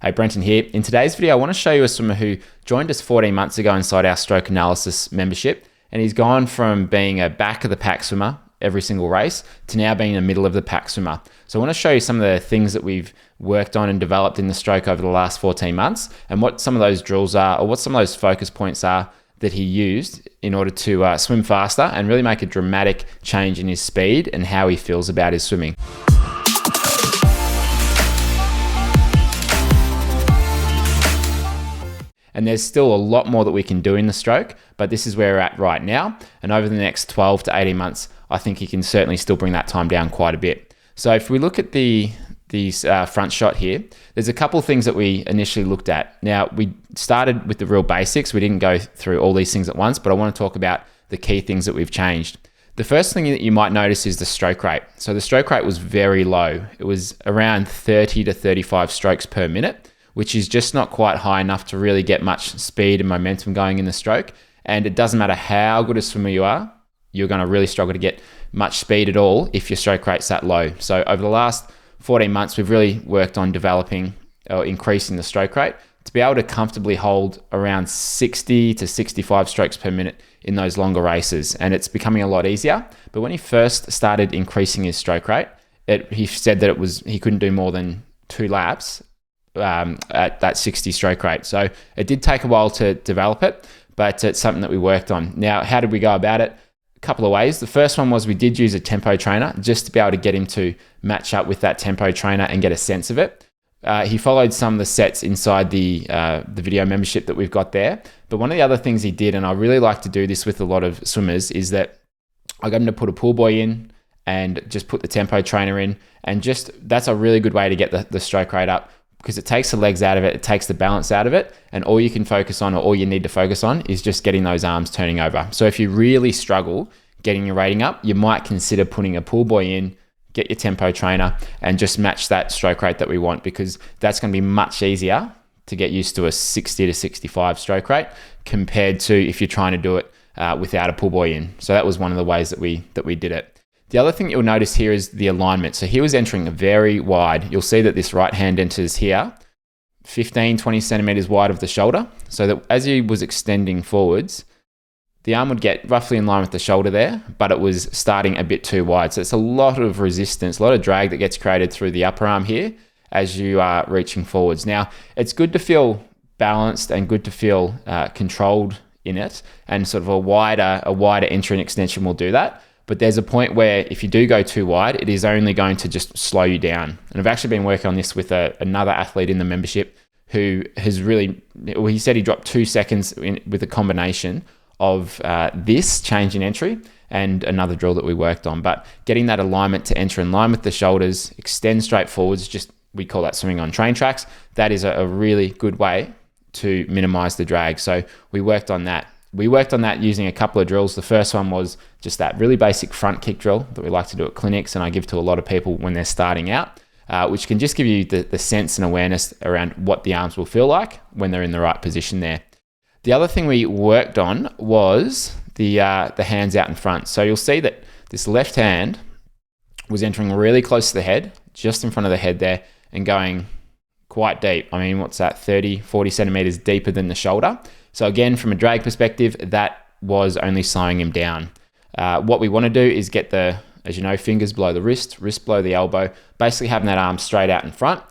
Hey, Brenton here. In today's video, I want to show you a swimmer who joined us 14 months ago inside our stroke analysis membership, and he's gone from being a back of the pack swimmer every single race to now being a middle of the pack swimmer. So I want to show you some of the things that we've worked on and developed in the stroke over the last 14 months and what some of those drills are, or what some of those focus points are that he used in order to swim faster and really make a dramatic change in his speed and how he feels about his swimming. And there's still a lot more that we can do in the stroke, but this is where we're at right now. And over the next 12 to 18 months, I think he can certainly still bring that time down quite a bit. So if we look at the front shot here, there's a couple of things that we initially looked at. Now, we started with the real basics. We didn't go through all these things at once, but I want to talk about the key things that we've changed. The first thing that you might notice is the stroke rate. So the stroke rate was very low. It was around 30 to 35 strokes per minute, which is just not quite high enough to really get much speed and momentum going in the stroke. And it doesn't matter how good a swimmer you are, you're going to really struggle to get much speed at all if your stroke rate's that low. So over the last 14 months, we've really worked on developing or increasing the stroke rate to be able to comfortably hold around 60 to 65 strokes per minute in those longer races. And it's becoming a lot easier. But when he first started increasing his stroke rate, he said that he couldn't do more than 2 laps at that 60 stroke rate. So it did take a while to develop it, but it's something that we worked on. Now, how did we go about it? A couple of ways. The first one was we did use a tempo trainer just to be able to get him to match up with that tempo trainer and get a sense of it. He followed some of the sets inside the video membership that we've got there. But one of the other things he did, and I really like to do this with a lot of swimmers, is that I got him to put a pull buoy in and just put the tempo trainer in, and that's a really good way to get the stroke rate up, because it takes the legs out of it, it takes the balance out of it, and all you can focus on, or all you need to focus on, is just getting those arms turning over. So if you really struggle getting your rating up, you might consider putting a pull buoy in, get your tempo trainer, and just match that stroke rate that we want, because that's going to be much easier to get used to a 60 to 65 stroke rate compared to if you're trying to do it without a pull buoy in. So that was one of the ways that we did it. The other thing you'll notice here is the alignment. So he was entering very wide. You'll see that this right hand enters here 15, 20 centimeters wide of the shoulder. So that as he was extending forwards, the arm would get roughly in line with the shoulder there, but it was starting a bit too wide. So it's a lot of resistance, a lot of drag that gets created through the upper arm here as you are reaching forwards. Now, it's good to feel balanced and good to feel controlled in it, and sort of a wider entry and extension will do that. But there's a point where if you do go too wide, it is only going to just slow you down. And I've actually been working on this with another athlete in the membership who has he said he dropped 2 seconds with a combination of this change in entry and another drill that we worked on. But getting that alignment to enter in line with the shoulders, extend straight forwards, we call that swimming on train tracks. That is a really good way to minimize the drag. So we worked on that. We worked on that using a couple of drills. The first one was just that really basic front kick drill that we like to do at clinics, and I give to a lot of people when they're starting out, which can just give you the sense and awareness around what the arms will feel like when they're in the right position there. The other thing we worked on was the hands out in front. So you'll see that this left hand was entering really close to the head, just in front of the head there, and going quite deep. I mean, what's that, 30, 40 centimeters deeper than the shoulder. So again, from a drag perspective, that was only slowing him down. What we want to do is get as you know, fingers below the wrist below the elbow, basically having that arm straight out in front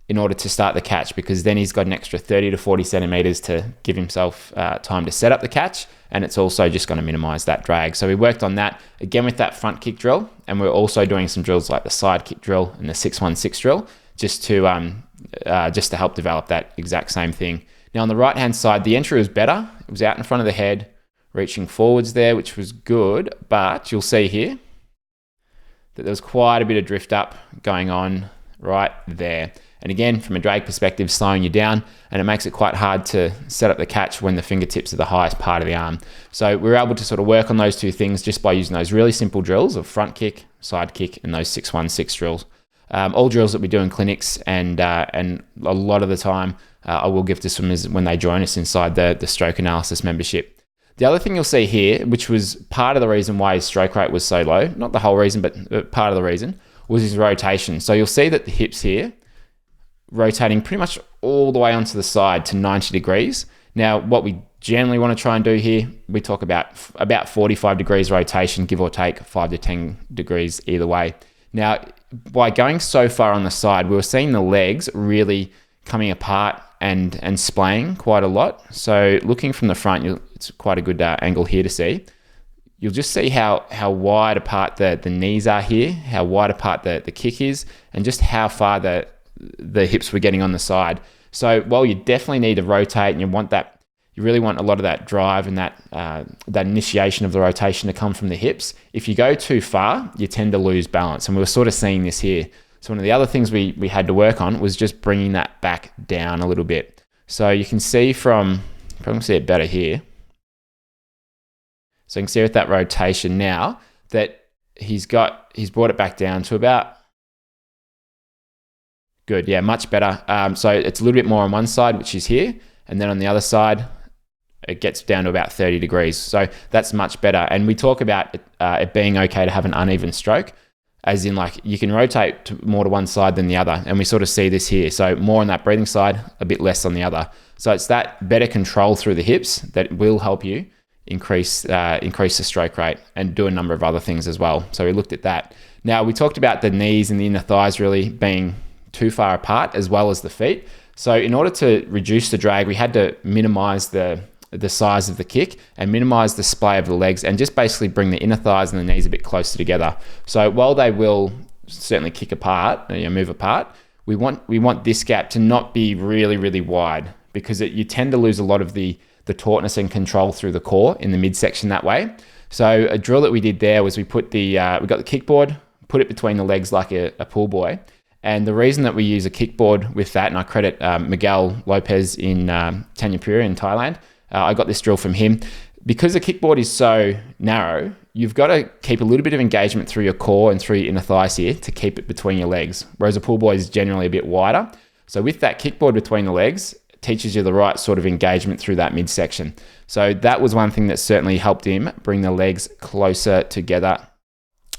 in order to start the catch, because then he's got an extra 30 to 40 centimeters to give himself time to set up the catch, and it's also just going to minimize that drag. So we worked on that again with that front kick drill, and we're also doing some drills like the side kick drill and the 616 drill just to help develop that exact same thing. Now on the right hand side, the entry was better. It was out in front of the head, reaching forwards there, which was good, but you'll see here that there was quite a bit of drift up going on right there. And again, from a drag perspective, slowing you down, and it makes it quite hard to set up the catch when the fingertips are the highest part of the arm. So we were able to sort of work on those two things just by using those really simple drills of front kick, side kick, and those 616 drills. All drills that we do in clinics, and a lot of the time I will give to swimmers when they join us inside the stroke analysis membership. The other thing you'll see here, which was part of the reason why his stroke rate was so low, not the whole reason, but part of the reason, was his rotation. So you'll see that the hips here rotating pretty much all the way onto the side to 90 degrees. Now, what we generally want to try and do here, we talk about 45 degrees rotation, give or take 5 to 10 degrees either way. Now, by going so far on the side, we were seeing the legs really coming apart and splaying quite a lot. So looking from the front, it's quite a good angle here to see. You'll just see how wide apart the knees are here, how wide apart the kick is, and just how far the hips were getting on the side. So while you definitely need to rotate and you really want a lot of that drive and that initiation of the rotation to come from the hips. If you go too far, you tend to lose balance. And we were sort of seeing this here. So one of the other things we had to work on was just bringing that back down a little bit. So you can see probably see it better here. So you can see with that rotation now that he's brought it back down to about, good, yeah, much better. So it's a little bit more on one side, which is here. And then on the other side, it gets down to about 30 degrees. So that's much better. And we talk about it being okay to have an uneven stroke, as in like you can rotate more to one side than the other. And we sort of see this here. So more on that breathing side, a bit less on the other. So it's that better control through the hips that will help you increase the stroke rate and do a number of other things as well. So we looked at that. Now we talked about the knees and the inner thighs really being too far apart, as well as the feet. So in order to reduce the drag, we had to minimize the size of the kick and minimize the splay of the legs, and just basically bring the inner thighs and the knees a bit closer together. So while they will certainly kick apart, move apart, we want this gap to not be really, really wide, because you tend to lose a lot of the tautness and control through the core in the midsection that way. So a drill that we did there was we got the kickboard, put it between the legs like a pool boy. And the reason that we use a kickboard with that, and I credit Miguel Lopez in Tanjapura in Thailand, I got this drill from him. Because the kickboard is so narrow, you've got to keep a little bit of engagement through your core and through your inner thighs here to keep it between your legs, whereas a pool boy is generally a bit wider. So with that kickboard between the legs, it teaches you the right sort of engagement through that midsection. So that was one thing that certainly helped him bring the legs closer together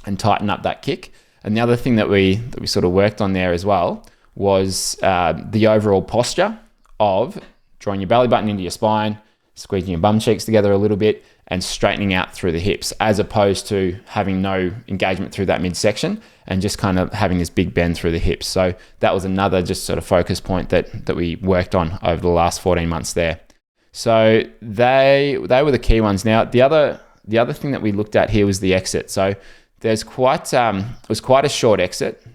and tighten up that kick. And the other thing that we sort of worked on there as well was the overall posture of drawing your belly button into your spine, squeezing your bum cheeks together a little bit, and straightening out through the hips, as opposed to having no engagement through that midsection and just kind of having this big bend through the hips. So that was another just sort of focus point that we worked on over the last 14 months there. So they were the key ones. Now, the other thing that we looked at here was the exit. So there's quite a short exit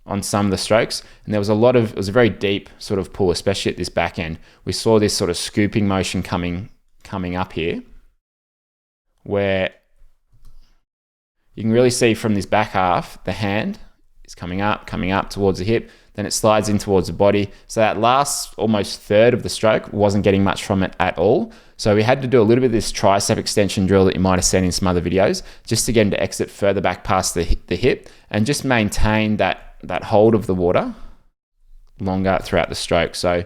on some of the strokes, and it was a very deep sort of pull, especially at this back end. We saw this sort of scooping motion coming up here, where you can really see from this back half, the hand is coming up towards the hip, then it slides in towards the body. So that last almost third of the stroke wasn't getting much from it at all. So we had to do a little bit of this tricep extension drill that you might have seen in some other videos, just to get him to exit further back past the hip and just maintain that hold of the water longer throughout the stroke. So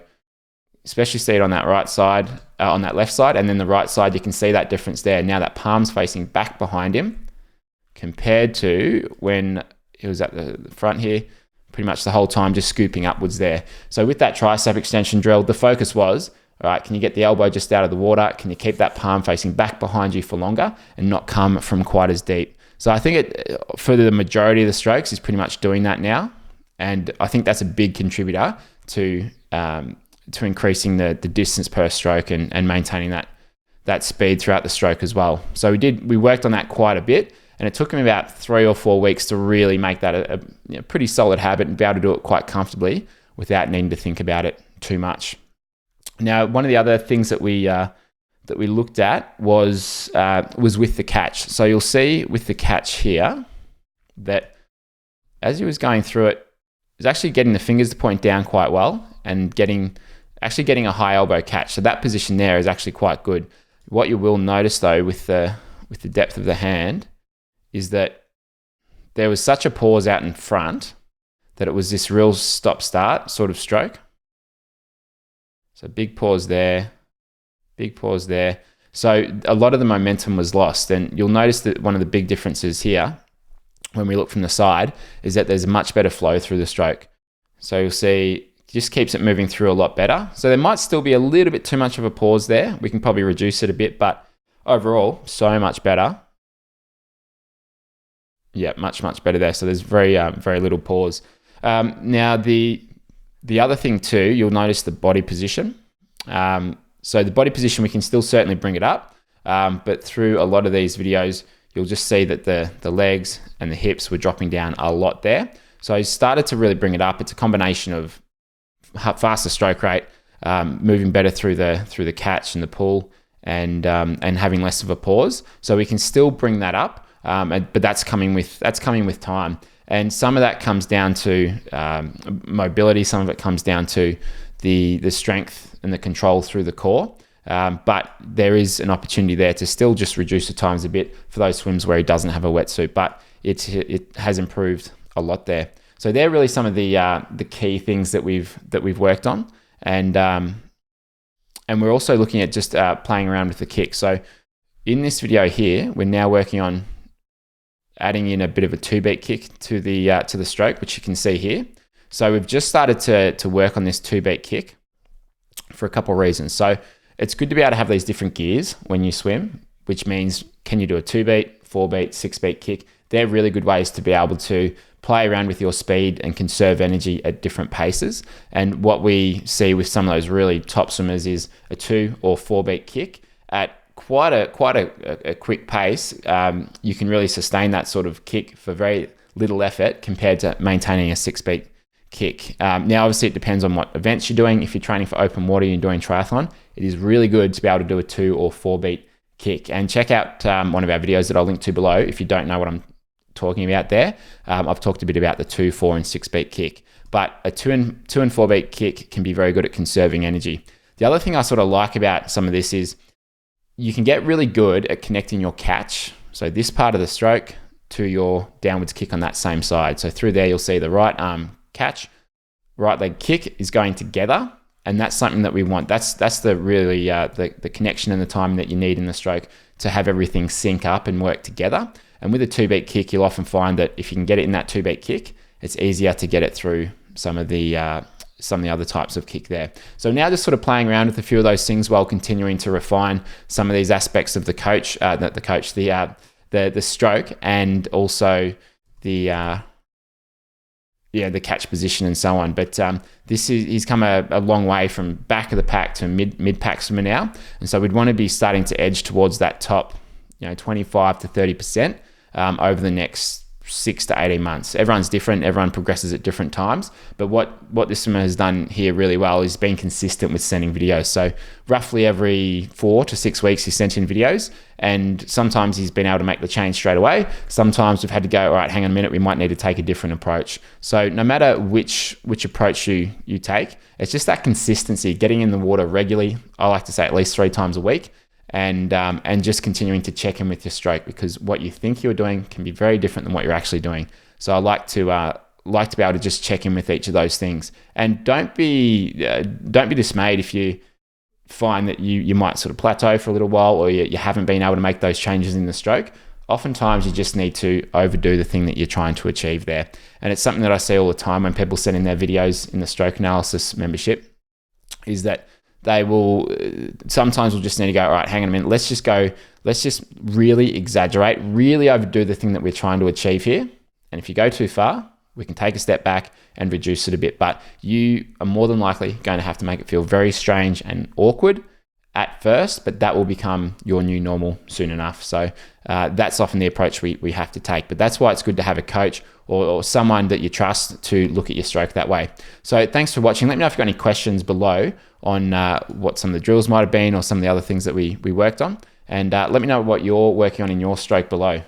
especially see it on that right side, on that left side, and then the right side, you can see that difference there. Now that palm's facing back behind him compared to when he was at the front here, pretty much the whole time just scooping upwards there. So with that tricep extension drill, the focus was, all right, can you get the elbow just out of the water? Can you keep that palm facing back behind you for longer and not come from quite as deep? So I think for the majority of the strokes is pretty much doing that now. And I think that's a big contributor to increasing the distance per stroke and maintaining that speed throughout the stroke as well. So we worked on that quite a bit, and it took him about 3 or 4 weeks to really make that a pretty solid habit and be able to do it quite comfortably without needing to think about it too much. Now, one of the other things that we looked at was with the catch. So you'll see with the catch here that as he was going through it, he was actually getting the fingers to point down quite well and getting a high elbow catch. So that position there is actually quite good. What you will notice though with the depth of the hand is that there was such a pause out in front that it was this real stop-start sort of stroke. So big pause there, big pause there. So a lot of the momentum was lost, and you'll notice that one of the big differences here when we look from the side is that there's a much better flow through the stroke. So you'll see just keeps it moving through a lot better. So there might still be a little bit too much of a pause there. We can probably reduce it a bit, but overall, so much better. Yeah, much better there. So there's very little pause. Now the other thing too, you'll notice the body position. So the body position, we can still certainly bring it up, but through a lot of these videos, you'll just see that the legs and the hips were dropping down a lot there. So I started to really bring it up. It's a combination of faster stroke rate, moving better through the catch and the pull, and having less of a pause. So we can still bring that up, but that's coming with time. And some of that comes down to mobility. Some of it comes down to the strength and the control through the core. But there is an opportunity there to still just reduce the times a bit for those swims where he doesn't have a wetsuit. But it has improved a lot there. So they're really some of the key things that we've worked on, and we're also looking at just playing around with the kick. So in this video here, we're now working on adding in a bit of a 2-beat kick to the stroke, which you can see here. So we've just started to work on this 2-beat kick for a couple of reasons. So it's good to be able to have these different gears when you swim, which means can you do a 2-beat, 4-beat, 6-beat kick? They're really good ways to be able to play around with your speed and conserve energy at different paces. And what we see with some of those really top swimmers is a 2 or 4-beat kick at quite a quick pace. You can really sustain that sort of kick for very little effort compared to maintaining a 6-beat kick. Now, obviously, it depends on what events you're doing. If you're training for open water, you're doing triathlon, it is really good to be able to do a 2 or 4-beat kick. And check out one of our videos that I'll link to below if you don't know what I'm talking about there. I've talked a bit about the 2, 4, and 6-beat kick, but a 2 and 4-beat kick can be very good at conserving energy. The other thing I sort of like about some of this is you can get really good at connecting your catch, so this part of the stroke, to your downwards kick on that same side. So through there, you'll see the right arm catch, right leg kick is going together, and that's something that we want. That's the really the connection and the time that you need in the stroke to have everything sync up and work together. And with a 2-beat kick, you'll often find that if you can get it in that 2-beat kick, it's easier to get it through some of the other types of kick there. So now just sort of playing around with a few of those things while continuing to refine some of these aspects of the stroke, and also the catch position and so on. But he's come a long way from back of the pack to mid pack swimmer now, and so we'd want to be starting to edge towards that top 25 to 30% over the next 6 to 18 months. Everyone's different. Everyone progresses at different times. But what this swimmer has done here really well is being consistent with sending videos. So roughly every 4 to 6 weeks, he's sent in videos, and sometimes he's been able to make the change straight away. Sometimes we've had to go, all right, hang on a minute, we might need to take a different approach. So no matter which approach you take, it's just that consistency, getting in the water regularly. I like to say at least 3 times a week. And just continuing to check in with your stroke, because what you think you're doing can be very different than what you're actually doing. So I like to be able to just check in with each of those things, and don't be dismayed if you find that you might sort of plateau for a little while, or you haven't been able to make those changes in the stroke. Oftentimes you just need to overdo the thing that you're trying to achieve there, and it's something that I see all the time when people send in their videos in the stroke analysis membership, is that they will sometimes will just need to go, all right, hang on a minute, let's just really exaggerate, really overdo the thing that we're trying to achieve here. And if you go too far, we can take a step back and reduce it a bit. But you are more than likely going to have to make it feel very strange and awkward at first, but that will become your new normal soon enough. So that's often the approach we have to take. But that's why it's good to have a coach or someone that you trust to look at your stroke that way. So thanks for watching. Let me know if you've got any questions below on what some of the drills might have been, or some of the other things that we worked on. And let me know what you're working on in your stroke below.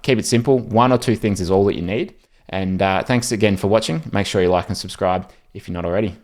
Keep it simple. 1 or 2 things is all that you need. And thanks again for watching. Make sure you like and subscribe if you're not already.